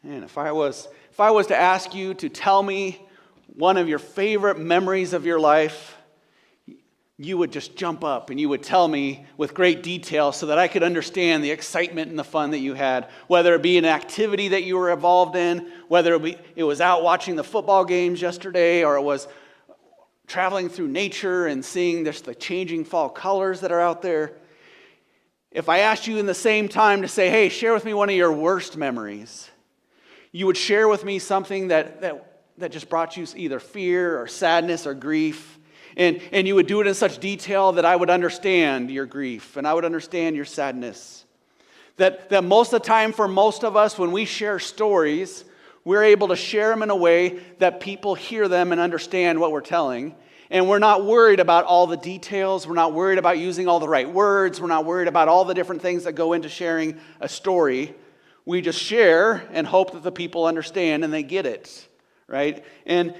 And if I was to ask you to tell me one of your favorite memories of your life, you would just jump up and you would tell me with great detail so that I could understand the excitement and the fun that you had, whether it be an activity that you were involved in, whether it was out watching the football games yesterday, or it was traveling through nature and seeing just the changing fall colors that are out there. If I asked you in the same time to say, hey, share with me one of your worst memories, you would share with me something that just brought you either fear or sadness or grief. And you would do it in such detail that I would understand your grief and I would understand your sadness. That most of the time for most of us, when we share stories, we're able to share them in a way that people hear them and understand what we're telling. And we're not worried about all the details. We're not worried about using all the right words. We're not worried about all the different things that go into sharing a story. We just share and hope that the people understand and they get it, right? And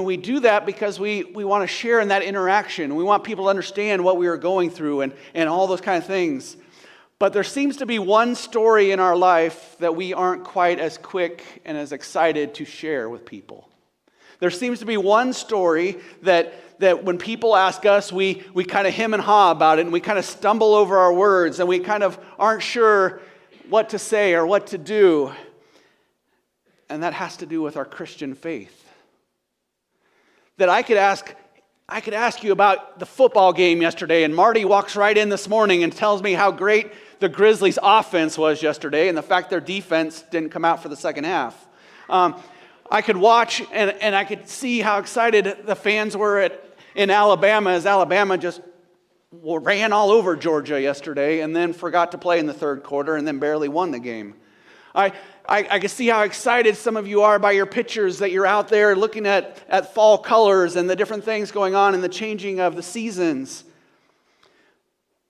we do that because we want to share in that interaction. We want people to understand what we are going through and all those kind of things. But there seems to be one story in our life that we aren't quite as quick and as excited to share with people. There seems to be one story that when people ask us, we kind of hem and haw about it, and we kind of stumble over our words, and we kind of aren't sure what to say or what to do. And that has to do with our Christian faith. That I could ask you about the football game yesterday, and Marty walks right in this morning and tells me how great the Grizzlies' offense was yesterday and the fact their defense didn't come out for the second half. I could watch and I could see how excited the fans were in Alabama as Alabama just ran all over Georgia yesterday and then forgot to play in the third quarter and then barely won the game. I can see how excited some of you are by your pictures that you're out there looking at fall colors and the different things going on and the changing of the seasons.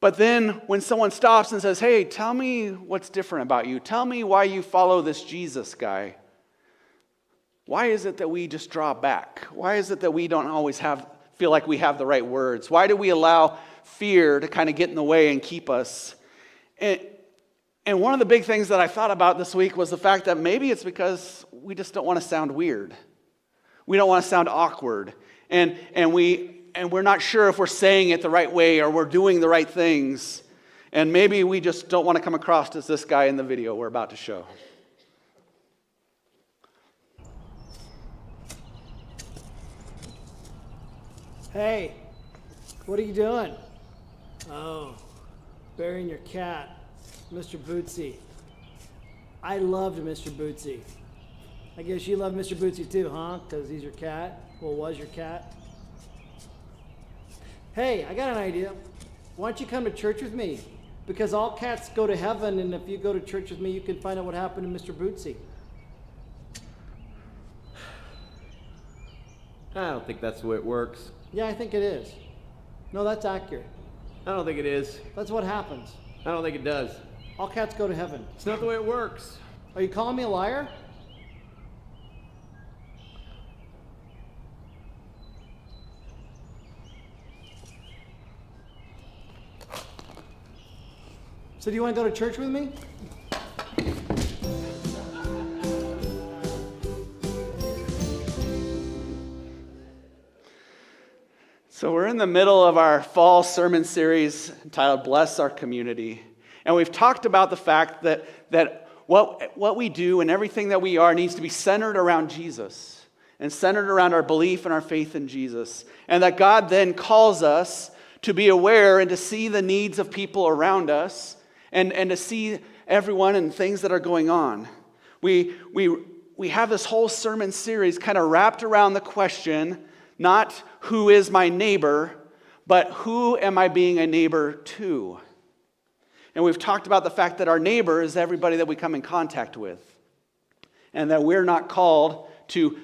But then when someone stops and says, hey, tell me what's different about you. Tell me why you follow this Jesus guy. Why is it that we just draw back? Why is it that we don't always feel like we have the right words? Why do we allow fear to kind of get in the way and keep us? And one of the big things that I thought about this week was the fact that maybe it's because we just don't want to sound weird. We don't want to sound awkward. And we're not sure if we're saying it the right way or we're doing the right things. And maybe we just don't want to come across as this guy in the video we're about to show. Hey, what are you doing? Oh, burying your cat, Mr. Bootsy. I loved Mr. Bootsy. I guess you love Mr. Bootsy too, huh? Because he's your cat? Well, was your cat? Hey, I got an idea. Why don't you come to church with me? Because all cats go to heaven, and if you go to church with me, you can find out what happened to Mr. Bootsy. I don't think that's the way it works. Yeah, I think it is. No, that's accurate. I don't think it is. That's what happens. I don't think it does. All cats go to heaven. It's not the way it works. Are you calling me a liar? So do you want to go to church with me? So we're in the middle of our fall sermon series entitled Bless Our Community. And we've talked about the fact that what we do and everything that we are needs to be centered around Jesus and centered around our belief and our faith in Jesus. And that God then calls us to be aware and to see the needs of people around us and to see everyone and things that are going on. We have this whole sermon series kind of wrapped around the question, not who is my neighbor, but who am I being a neighbor to? And we've talked about the fact that our neighbor is everybody that we come in contact with. And that we're not called to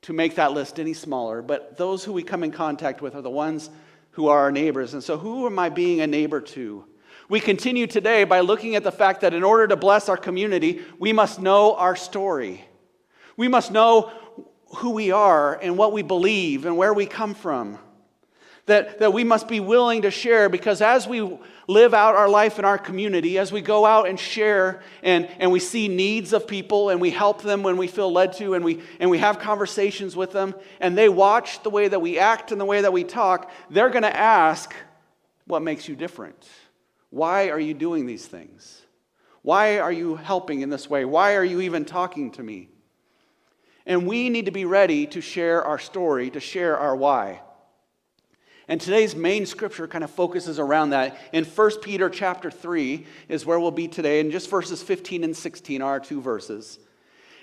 make that list any smaller, but those who we come in contact with are the ones who are our neighbors. And so who am I being a neighbor to? We continue today by looking at the fact that in order to bless our community, we must know our story. We must know who we are and what we believe and where we come from. that we must be willing to share, because as we live out our life in our community, as we go out and share and we see needs of people and we help them when we feel led to, and we have conversations with them, and they watch the way that we act and the way that we talk, they're going to ask, what makes you different? Why are you doing these things? Why are you helping in this way? Why are you even talking to me? And we need to be ready to share our story, to share our why. And today's main scripture kind of focuses around that. In 1 Peter chapter 3 is where we'll be today, and just verses 15 and 16 are our two verses.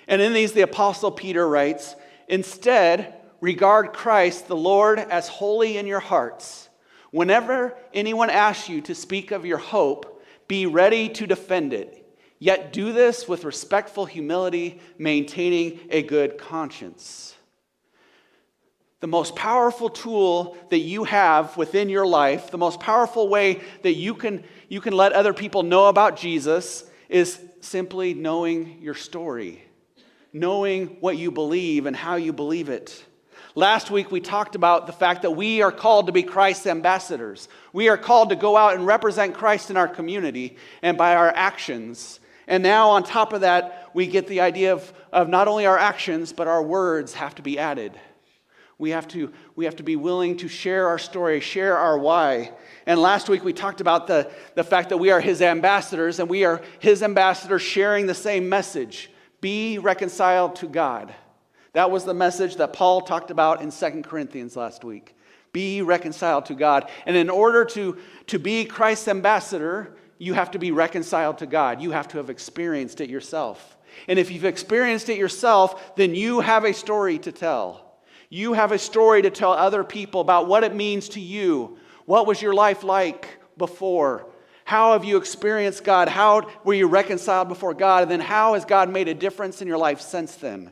And in these, the Apostle Peter writes, "Instead, regard Christ the Lord as holy in your hearts. Whenever anyone asks you to speak of your hope, be ready to defend it. Yet do this with respectful humility, maintaining a good conscience." The most powerful tool that you have within your life, the most powerful way that you can let other people know about Jesus, is simply knowing your story, knowing what you believe and how you believe it. Last week we talked about the fact that we are called to be Christ's ambassadors. We are called to go out and represent Christ in our community and by our actions. And now on top of that, we get the idea of not only our actions, but our words have to be added. We have to be willing to share our story, share our why. And last week we talked about the fact that we are His ambassadors, and we are His ambassadors sharing the same message. Be reconciled to God. That was the message that Paul talked about in 2 Corinthians last week. Be reconciled to God. And in order to be Christ's ambassador, you have to be reconciled to God. You have to have experienced it yourself. And if you've experienced it yourself, then you have a story to tell. You have a story to tell other people about what it means to you. What was your life like before? How have you experienced God? How were you reconciled before God? And then how has God made a difference in your life since then?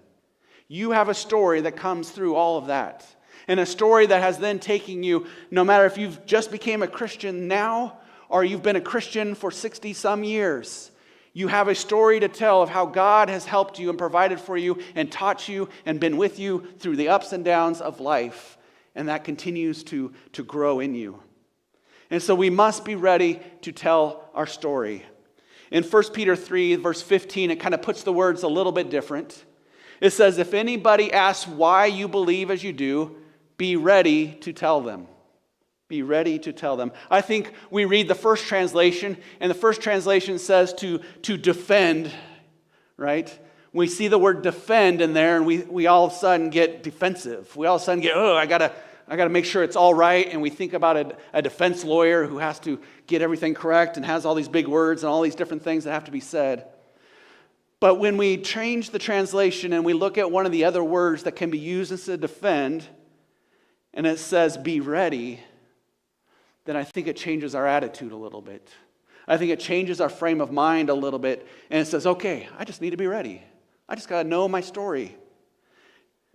You have a story that comes through all of that. And a story that has then taken you, no matter if you've just became a Christian now or you've been a Christian for 60 some years. You have a story to tell of how God has helped you and provided for you and taught you and been with you through the ups and downs of life. And that continues to grow in you. And so we must be ready to tell our story. In 1 Peter 3, verse 15, it kind of puts the words a little bit different. It says, "If anybody asks why you believe as you do, be ready to tell them." Be ready to tell them. I think we read the first translation, and the first translation says to defend, right? We see the word defend in there, and we all of a sudden get defensive. We all of a sudden get, I gotta make sure it's all right, and we think about a defense lawyer who has to get everything correct and has all these big words and all these different things that have to be said. But when we change the translation and we look at one of the other words that can be used instead of defend, and it says be ready, then I think it changes our attitude a little bit. I think it changes our frame of mind a little bit. And it says, okay, I just need to be ready. I just got to know my story.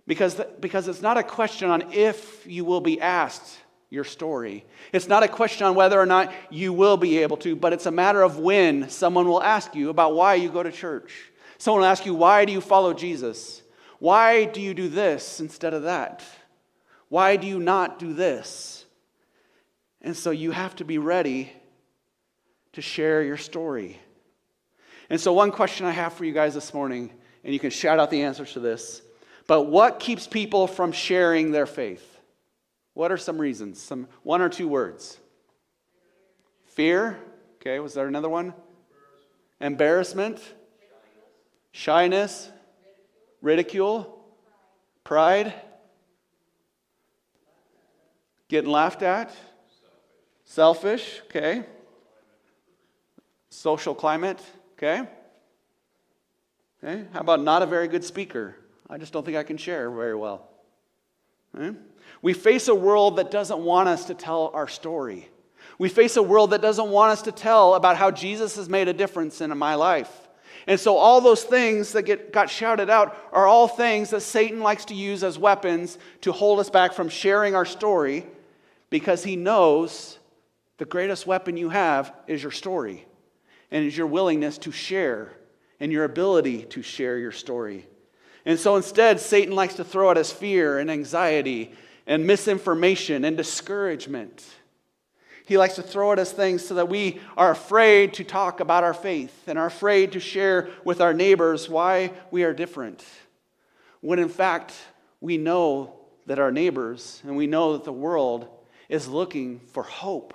Because it's not a question on if you will be asked your story. It's not a question on whether or not you will be able to, but it's a matter of when someone will ask you about why you go to church. Someone will ask you, why do you follow Jesus? Why do you do this instead of that? Why do you not do this? And so you have to be ready to share your story. And so one question I have for you guys this morning, and you can shout out the answers to this, but what keeps people from sharing their faith? What are some reasons? One or two words. Fear. Okay, was there another one? Embarrassment. Shyness. Ridicule. Pride. Getting laughed at. Selfish, okay. Social climate, okay. Okay. How about not a very good speaker? I just don't think I can share very well. Okay? We face a world that doesn't want us to tell our story. We face a world that doesn't want us to tell about how Jesus has made a difference in my life. And so all those things that got shouted out are all things that Satan likes to use as weapons to hold us back from sharing our story, because he knows the greatest weapon you have is your story, and is your willingness to share and your ability to share your story. And so instead, Satan likes to throw at us fear and anxiety and misinformation and discouragement. He likes to throw at us things so that we are afraid to talk about our faith and are afraid to share with our neighbors why we are different. When in fact, we know that our neighbors and we know that the world is looking for hope.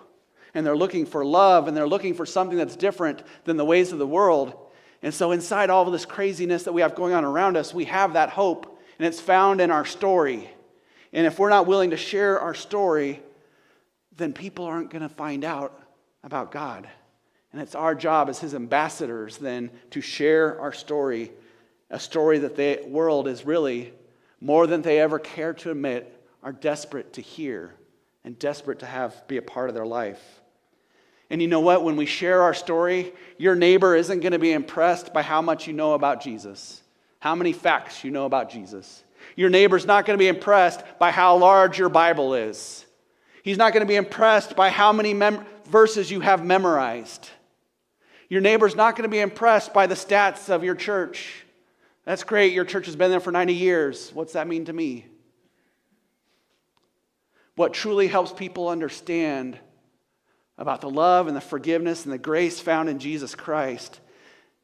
And they're looking for love, and they're looking for something that's different than the ways of the world. And so inside all of this craziness that we have going on around us, we have that hope, and it's found in our story. And if we're not willing to share our story, then people aren't going to find out about God. And it's our job as His ambassadors then to share our story, a story that the world is really, more than they ever care to admit, are desperate to hear and desperate to have be a part of their life. And you know what? When we share our story, your neighbor isn't going to be impressed by how much you know about Jesus, how many facts you know about Jesus. Your neighbor's not going to be impressed by how large your Bible is. He's not going to be impressed by how many verses you have memorized. Your neighbor's not going to be impressed by the stats of your church. That's great, your church has been there for 90 years. What's that mean to me? What truly helps people understand about the love and the forgiveness and the grace found in Jesus Christ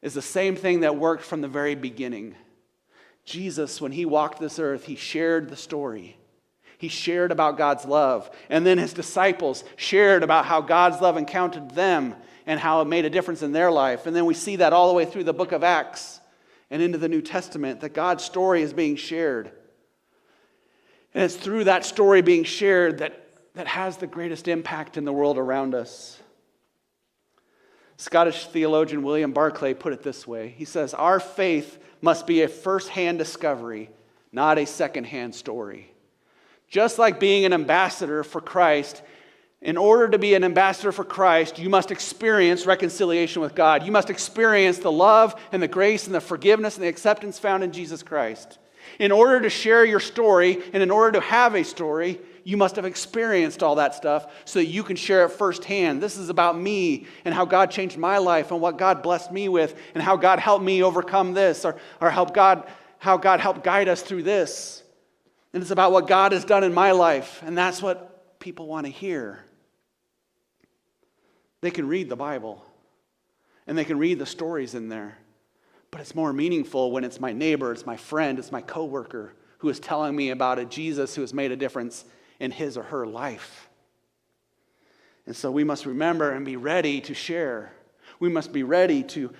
is the same thing that worked from the very beginning. Jesus, when He walked this earth, He shared the story. He shared about God's love. And then His disciples shared about how God's love encountered them and how it made a difference in their life. And then we see that all the way through the book of Acts and into the New Testament, that God's story is being shared. And it's through that story being shared that has the greatest impact in the world around us. Scottish theologian William Barclay put it this way. He says, our faith must be a first-hand discovery, not a second-hand story. Just like being an ambassador for Christ, in order to be an ambassador for Christ, you must experience reconciliation with God. You must experience the love and the grace and the forgiveness and the acceptance found in Jesus Christ. In order to share your story and in order to have a story, you must have experienced all that stuff so that you can share it firsthand. This is about me and how God changed my life and what God blessed me with and how God helped me overcome this or how God helped guide us through this. And it's about what God has done in my life, and that's what people want to hear. They can read the Bible and they can read the stories in there, but it's more meaningful when it's my neighbor, it's my friend, it's my coworker who is telling me about a Jesus who has made a difference in his or her life. And so we must remember and be ready to share. We must be ready to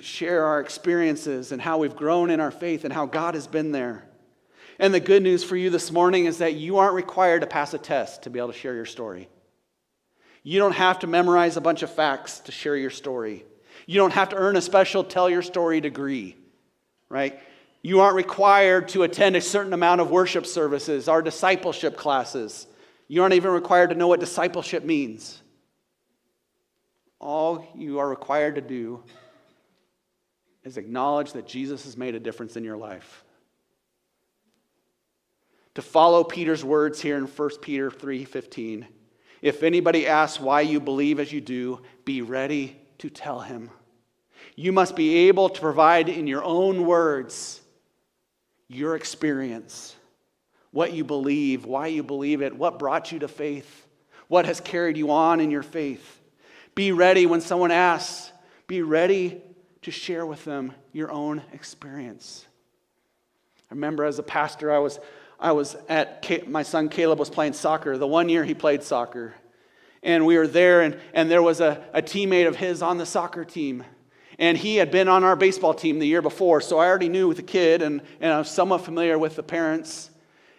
share our experiences and how we've grown in our faith and how God has been there. And the good news for you this morning is that you aren't required to pass a test to be able to share your story. You don't have to memorize a bunch of facts to share your story. You don't have to earn a special tell your story degree, right? You aren't required to attend a certain amount of worship services or discipleship classes. You aren't even required to know what discipleship means. All you are required to do is acknowledge that Jesus has made a difference in your life. To follow Peter's words here in 1 Peter 3:15, if anybody asks why you believe as you do, be ready to tell him. You must be able to provide in your own words your experience, what you believe, why you believe it, what brought you to faith, what has carried you on in your faith. Be ready when someone asks. Be ready to share with them your own experience. I remember as a pastor, I was at, my son Caleb was playing soccer. The one year he played soccer. And we were there, and there was a teammate of his on the soccer team. And he had been on our baseball team the year before, so I already knew the kid, and I was somewhat familiar with the parents.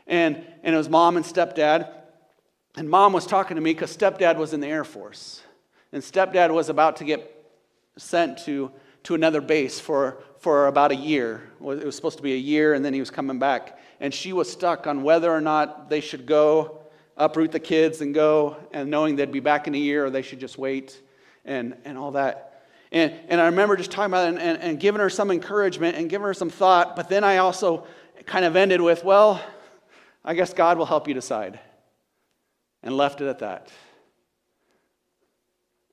And it was mom and stepdad. And mom was talking to me because stepdad was in the Air Force. And stepdad was about to get sent to another base for about a year. It was supposed to be a year, and then he was coming back. And she was stuck on whether or not they should go, uproot the kids and go, and knowing they'd be back in a year, or they should just wait, and all that. And I remember just talking about it and giving her some encouragement and giving her some thought, but then I also kind of ended with, well, I guess God will help you decide. And left it at that.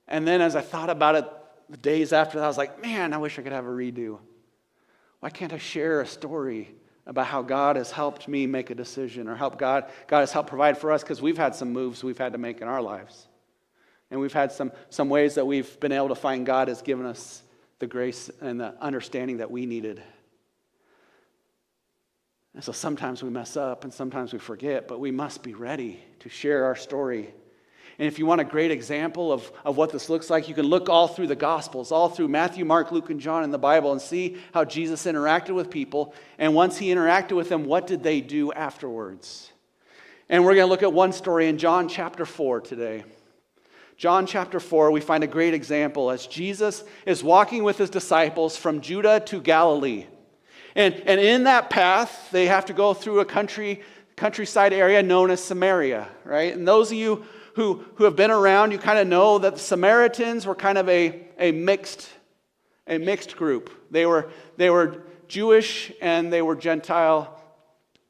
And then as I thought about it the days after that, I was like, man, I wish I could have a redo. Why can't I share a story about how God has helped me make a decision, or God has helped provide for us, because we've had some moves we've had to make in our lives. And we've had some ways that we've been able to find God has given us the grace and the understanding that we needed. And so sometimes we mess up and sometimes we forget, but we must be ready to share our story. And if you want a great example of what this looks like, you can look all through the Gospels, all through Matthew, Mark, Luke, and John in the Bible, and see how Jesus interacted with people. And once he interacted with them, what did they do afterwards? And we're going to look at one story in John chapter 4 today. John chapter 4, we find a great example as Jesus is walking with his disciples from Judah to Galilee. And in that path, they have to go through a countryside area known as Samaria, right? And those of you who have been around, you kind of know that the Samaritans were kind of a mixed group. They were Jewish and they were Gentile.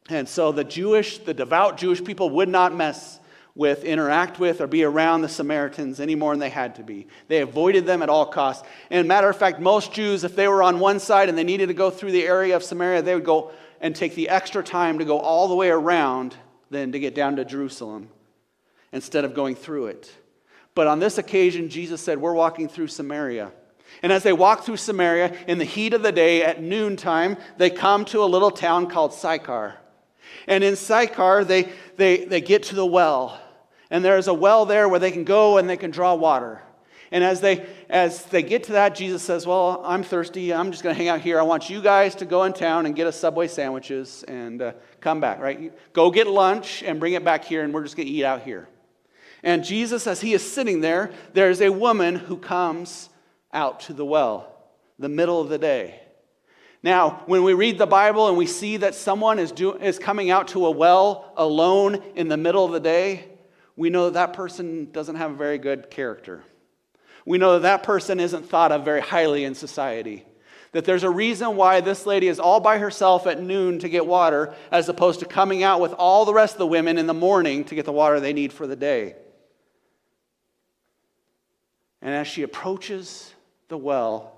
And so the devout Jewish people would not interact with, or be around the Samaritans any more than they had to be. They avoided them at all costs. And matter of fact, most Jews, if they were on one side and they needed to go through the area of Samaria, they would go and take the extra time to go all the way around than to get down to Jerusalem instead of going through it. But on this occasion, Jesus said, we're walking through Samaria. And as they walk through Samaria, in the heat of the day at noontime, they come to a little town called Sychar. And in Sychar, they get to the well. And there's a well there where they can go and they can draw water. And as they get to that, Jesus says, well, I'm thirsty. I'm just going to hang out here. I want you guys to go in town and get us Subway sandwiches and come back, right? Go get lunch and bring it back here, and we're just going to eat out here. And Jesus, as he is sitting there, there's a woman who comes out to the well, the middle of the day. Now, when we read the Bible and we see that someone is coming out to a well alone in the middle of the day, we know that person doesn't have a very good character. We know that person isn't thought of very highly in society. That there's a reason why this lady is all by herself at noon to get water, as opposed to coming out with all the rest of the women in the morning to get the water they need for the day. And as she approaches the well,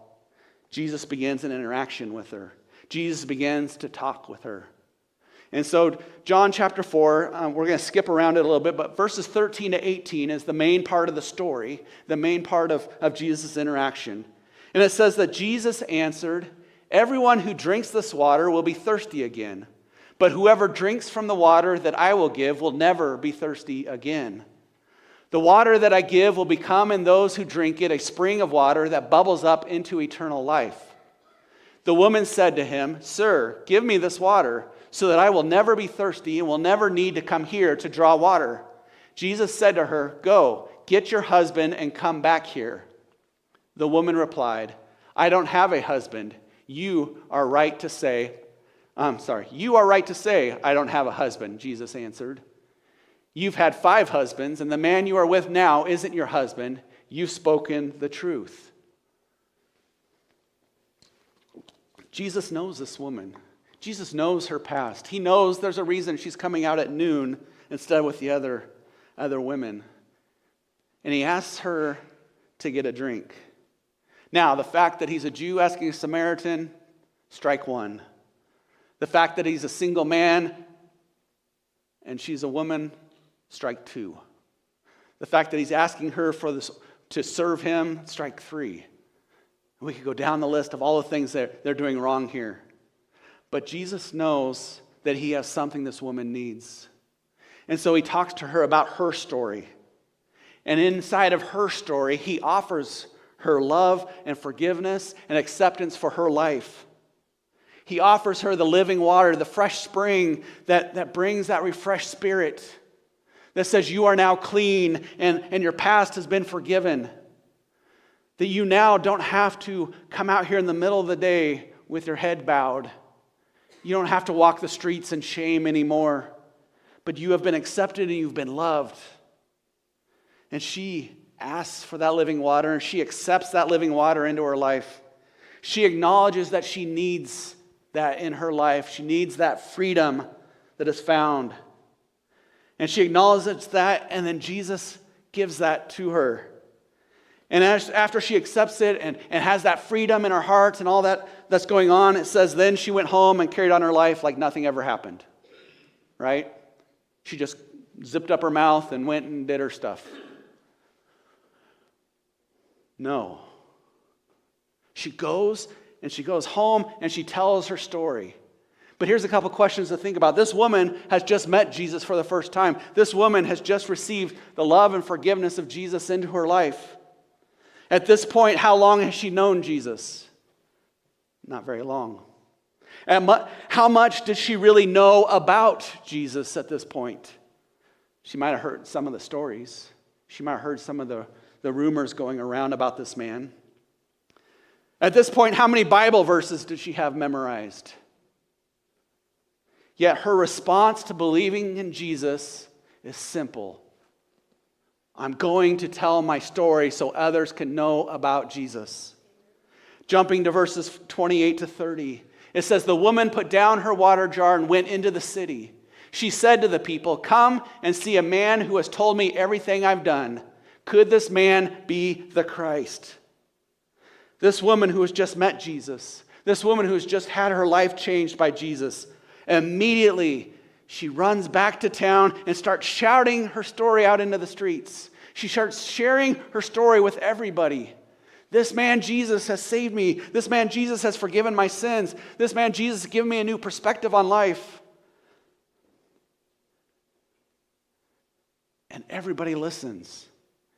Jesus begins an interaction with her. Jesus begins to talk with her. And so John chapter 4, we're going to skip around it a little bit, but verses 13 to 18 is the main part of the story, the main part of Jesus' interaction. And it says that Jesus answered, everyone who drinks this water will be thirsty again, but whoever drinks from the water that I will give will never be thirsty again. The water that I give will become in those who drink it a spring of water that bubbles up into eternal life. The woman said to him, Sir, give me this water, so that I will never be thirsty and will never need to come here to draw water. Jesus said to her, Go, get your husband and come back here. The woman replied, I don't have a husband. You are right to say, I don't have a husband, Jesus answered. You've had 5 husbands, and the man you are with now isn't your husband. You've spoken the truth. Jesus knows this woman. Jesus knows her past. He knows there's a reason she's coming out at noon instead of with the other women. And he asks her to get a drink. Now, the fact that he's a Jew asking a Samaritan, strike one. The fact that he's a single man and she's a woman, strike 2. The fact that he's asking her to serve him, strike 3. We could go down the list of all the things that they're doing wrong here. But Jesus knows that he has something this woman needs. And so he talks to her about her story. And inside of her story, he offers her love and forgiveness and acceptance for her life. He offers her the living water, the fresh spring that brings that refreshed spirit, that says you are now clean and your past has been forgiven. That you now don't have to come out here in the middle of the day with your head bowed. You don't have to walk the streets in shame anymore. But you have been accepted and you've been loved. And she asks for that living water, and she accepts that living water into her life. She acknowledges that she needs that in her life. She needs that freedom that is found. And she acknowledges that, and then Jesus gives that to her. And after she accepts it and has that freedom in her heart and all that's going on, it says, then she went home and carried on her life like nothing ever happened. Right? She just zipped up her mouth and went and did her stuff. No. She goes home and she tells her story. But here's a couple questions to think about. This woman has just met Jesus for the first time. This woman has just received the love and forgiveness of Jesus into her life. At this point, how long has she known Jesus? Not very long. How much did she really know about Jesus at this point? She might have heard some of the stories. She might have heard some of the rumors going around about this man. At this point, how many Bible verses did she have memorized? Yet her response to believing in Jesus is simple. I'm going to tell my story so others can know about Jesus. Jumping to verses 28 to 30, it says, the woman put down her water jar and went into the city. She said to the people, come and see a man who has told me everything I've done. Could this man be the Christ? This woman who has just met Jesus, this woman who has just had her life changed by Jesus, immediately she runs back to town and starts shouting her story out into the streets. She starts sharing her story with everybody. This man Jesus has saved me. This man Jesus has forgiven my sins. This man Jesus has given me a new perspective on life. And everybody listens.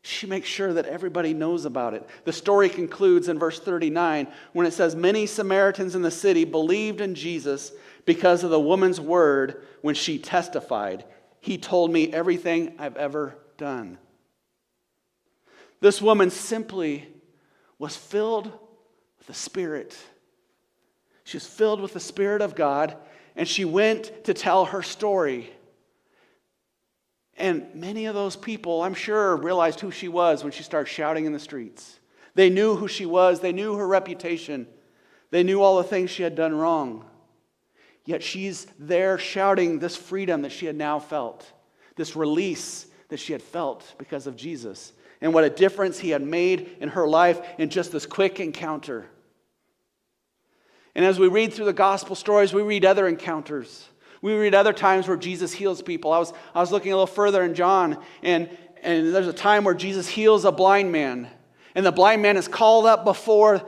She makes sure that everybody knows about it. The story concludes in verse 39 when it says, many Samaritans in the city believed in Jesus because of the woman's word when she testified. He told me everything I've ever done. This woman simply was filled with the Spirit. She was filled with the Spirit of God, and she went to tell her story. And many of those people, I'm sure, realized who she was when she started shouting in the streets. They knew who she was. They knew her reputation. They knew all the things she had done wrong. Yet she's there shouting this freedom that she had now felt, this release that she had felt because of Jesus, and what a difference he had made in her life in just this quick encounter. And as we read through the gospel stories, we read other encounters. We read other times where Jesus heals people. I was looking a little further in John, and there's a time where Jesus heals a blind man. And the blind man is called up before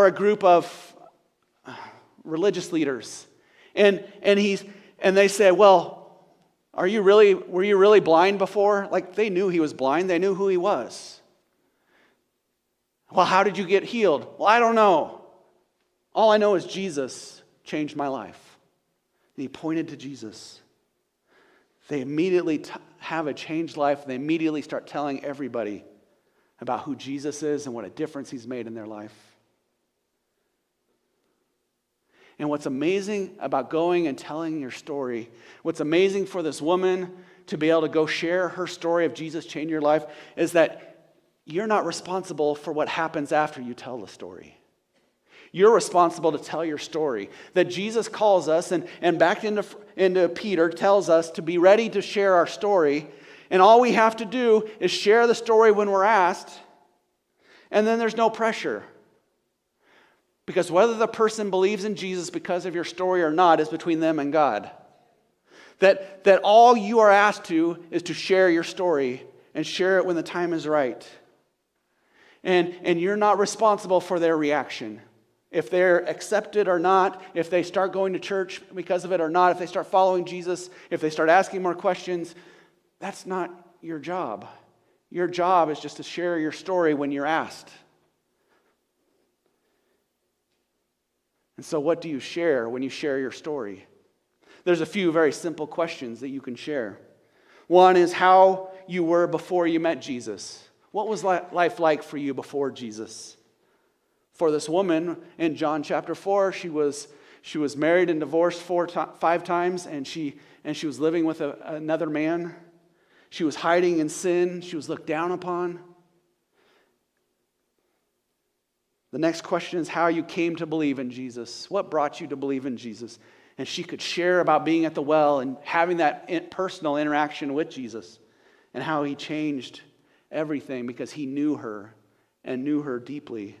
a group of religious leaders. And they say, well, were you really blind before? Like, they knew he was blind. They knew who he was. Well, how did you get healed? Well, I don't know. All I know is Jesus changed my life. And he pointed to Jesus. They immediately have a changed life. They immediately start telling everybody about who Jesus is and what a difference he's made in their life. And what's amazing about going and telling your story, what's amazing for this woman to be able to go share her story of Jesus changing your life, is that you're not responsible for what happens after you tell the story. You're responsible to tell your story. That Jesus calls us, and back into Peter tells us to be ready to share our story. And all we have to do is share the story when we're asked, and then there's no pressure. Because whether the person believes in Jesus because of your story or not is between them and God. That all you are asked to is to share your story and share it when the time is right. And you're not responsible for their reaction. If they're accepted or not, if they start going to church because of it or not, if they start following Jesus, if they start asking more questions, that's not your job. Your job is just to share your story when you're asked. And so what do you share when you share your story? There's a few very simple questions that you can share. One is how you were before you met Jesus. What was life like for you before Jesus? For this woman in John chapter 4, she was married and divorced 5 times, and she was living with another man. She was hiding in sin. She was looked down upon. The next question is how you came to believe in Jesus. What brought you to believe in Jesus? And she could share about being at the well and having that personal interaction with Jesus and how he changed everything because he knew her and knew her deeply.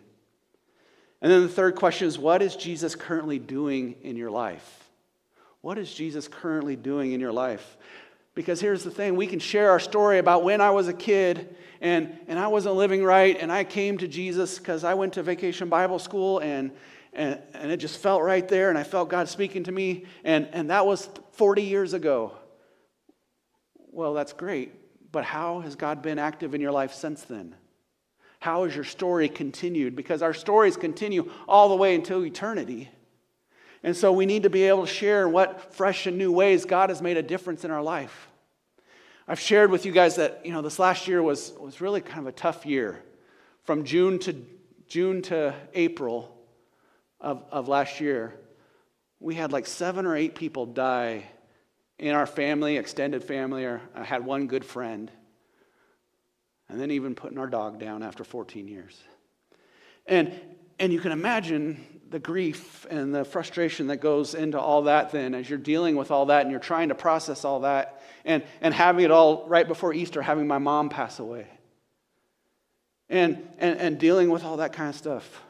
And then the third question is, what is Jesus currently doing in your life? What is Jesus currently doing in your life? Because here's the thing, we can share our story about when I was a kid and I wasn't living right, and I came to Jesus because I went to Vacation Bible School and it just felt right there, and I felt God speaking to me, and that was 40 years ago. Well, that's great, but how has God been active in your life since then? How has your story continued? Because our stories continue all the way until eternity. And so we need to be able to share in what fresh and new ways God has made a difference in our life. I've shared with you guys that, this last year was really kind of a tough year. From June to April of last year, we had like 7 or 8 people die in our family, extended family, or I had one good friend. And then even putting our dog down after 14 years. And you can imagine the grief and the frustration that goes into all that then as you're dealing with all that and you're trying to process all that and having it all right before Easter, having my mom pass away. And dealing with all that kind of stuff.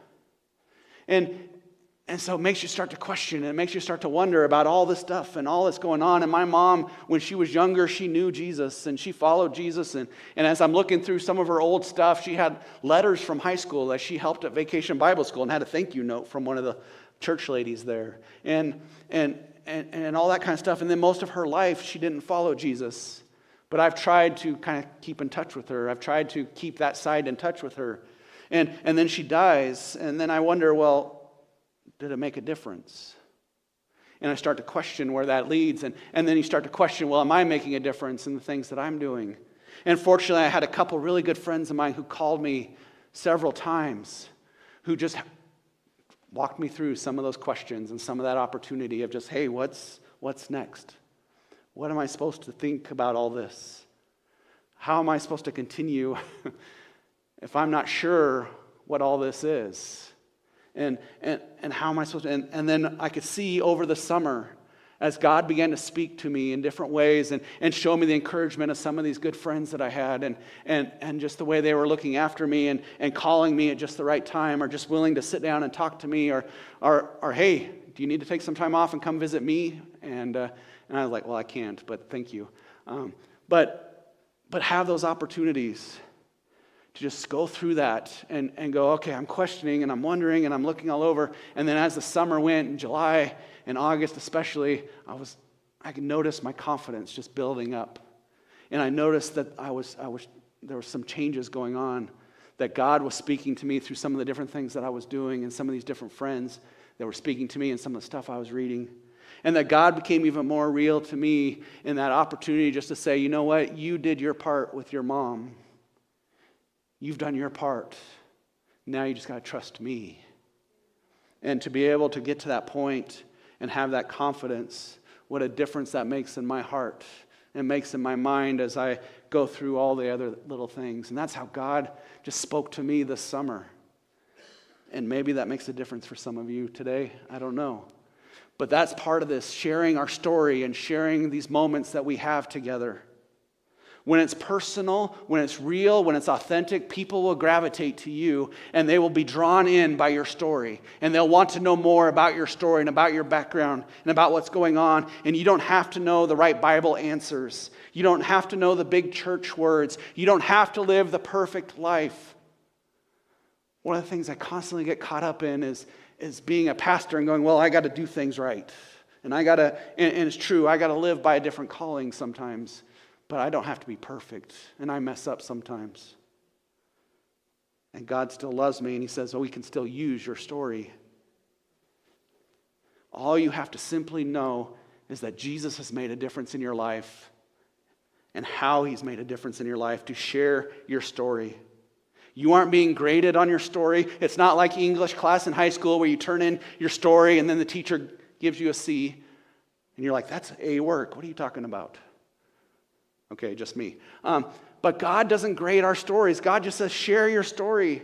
And so it makes you start to question, and it makes you start to wonder about all this stuff and all that's going on. And my mom, when she was younger, she knew Jesus, and she followed Jesus. And as I'm looking through some of her old stuff, she had letters from high school that she helped at Vacation Bible School and had a thank you note from one of the church ladies there. And all that kind of stuff. And then most of her life, she didn't follow Jesus. But I've tried to kind of keep in touch with her. I've tried to keep that side in touch with her. And then she dies, and then I wonder, well, did it make a difference? And I start to question where that leads. And then you start to question, well, am I making a difference in the things that I'm doing? And fortunately, I had a couple really good friends of mine who called me several times, who just walked me through some of those questions and some of that opportunity of just, hey, what's next? What am I supposed to think about all this? How am I supposed to continue if I'm not sure what all this is? And how am I supposed to? And then I could see over the summer as God began to speak to me in different ways and show me the encouragement of some of these good friends that I had and just the way they were looking after me and calling me at just the right time or just willing to sit down and talk to me or hey, do you need to take some time off and come visit me? And I was like, well, I can't, but thank you. But have those opportunities to just go through that and go, okay, I'm questioning and I'm wondering and I'm looking all over. And then as the summer went, in July and August especially, I could notice my confidence just building up. And I noticed that there were some changes going on, that God was speaking to me through some of the different things that I was doing and some of these different friends that were speaking to me and some of the stuff I was reading. And that God became even more real to me in that opportunity just to say, you know what, you did your part with your mom. You've done your part. Now you just got to trust me. And to be able to get to that point and have that confidence, what a difference that makes in my heart and makes in my mind as I go through all the other little things. And that's how God just spoke to me this summer. And maybe that makes a difference for some of you today. I don't know. But that's part of this, sharing our story and sharing these moments that we have together. When it's personal, when it's real, when it's authentic, people will gravitate to you and they will be drawn in by your story. And they'll want to know more about your story and about your background and about what's going on. And you don't have to know the right Bible answers. You don't have to know the big church words. You don't have to live the perfect life. One of the things I constantly get caught up in is being a pastor and going, well, I got to do things right. And and it's true, I got to live by a different calling sometimes. But I don't have to be perfect, and I mess up sometimes. And God still loves me, and He says, we can still use your story. All you have to simply know is that Jesus has made a difference in your life and how He's made a difference in your life to share your story. You aren't being graded on your story. It's not like English class in high school where you turn in your story and then the teacher gives you a C, and you're like, that's A work. What are you talking about? Okay, just me. But God doesn't grade our stories. God just says, share your story.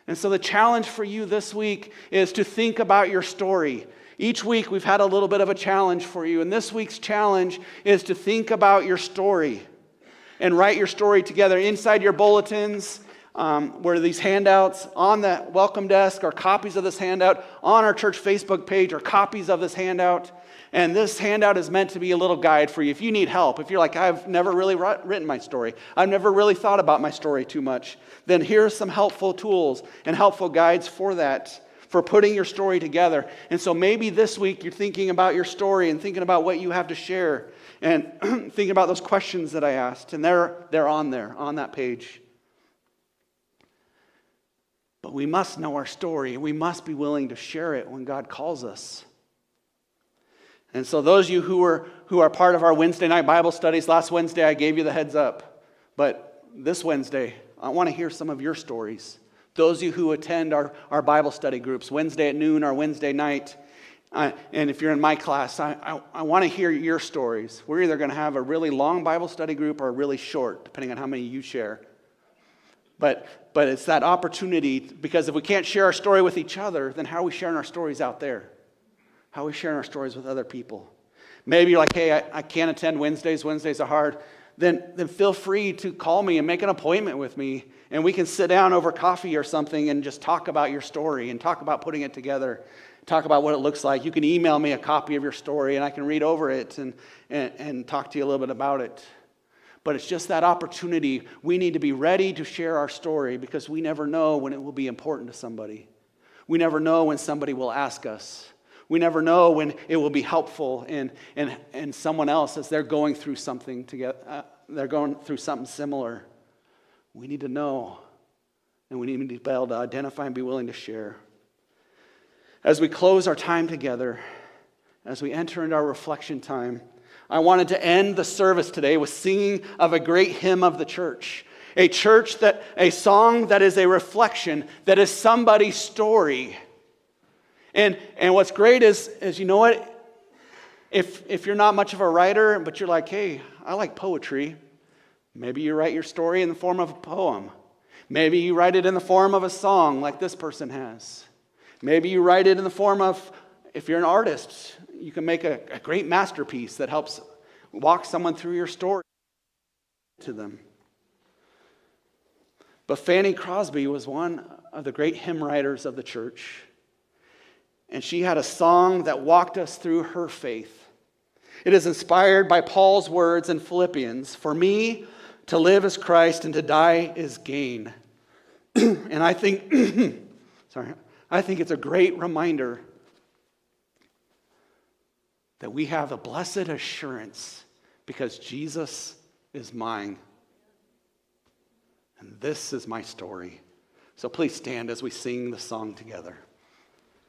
And so the challenge for you this week is to think about your story. Each week we've had a little bit of a challenge for you. And this week's challenge is to think about your story and write your story together. Inside your bulletins, where these handouts on the welcome desk are copies of this handout. On our church Facebook page are copies of this handout. And this handout is meant to be a little guide for you. If you need help, if you're like, I've never really written my story, I've never really thought about my story too much, then here's some helpful tools and helpful guides for that, for putting your story together. And so maybe this week you're thinking about your story and thinking about what you have to share and thinking about those questions that I asked. And they're on there, on that page. But we must know our story. We must be willing to share it when God calls us. And so those of you who are part of our Wednesday night Bible studies, last Wednesday I gave you the heads up. But this Wednesday, I want to hear some of your stories. Those of you who attend our Bible study groups, Wednesday at noon or Wednesday night, and if you're in my class, I want to hear your stories. We're either going to have a really long Bible study group or a really short, depending on how many you share. But it's that opportunity, because if we can't share our story with each other, then how are we sharing our stories out there? How are we sharing our stories with other people? Maybe you're like, hey, I can't attend Wednesdays. Wednesdays are hard. Then feel free to call me and make an appointment with me, and we can sit down over coffee or something and just talk about your story and talk about putting it together, talk about what it looks like. You can email me a copy of your story, and I can read over it and talk to you a little bit about it. But it's just that opportunity. We need to be ready to share our story because we never know when it will be important to somebody. We never know when somebody will ask us. We never know when it will be helpful in someone else as they're going through something together. They're going through something similar. We need to know, and we need to be able to identify and be willing to share. As we close our time together, as we enter into our reflection time, I wanted to end the service today with singing of a great hymn of the church. A song that is a reflection, that is somebody's story. And what's great is you know what? If you're not much of a writer, but you're like, hey, I like poetry, maybe you write your story in the form of a poem. Maybe you write it in the form of a song like this person has. Maybe you write it in the form of, if you're an artist, you can make a great masterpiece that helps walk someone through your story to them. But Fanny Crosby was one of the great hymn writers of the church. And she had a song that walked us through her faith. It is inspired by Paul's words in Philippians, "For me, to live is Christ and to die is gain." And I think, I think it's a great reminder that we have a blessed assurance because Jesus is mine. And this is my story. So please stand as we sing the song together.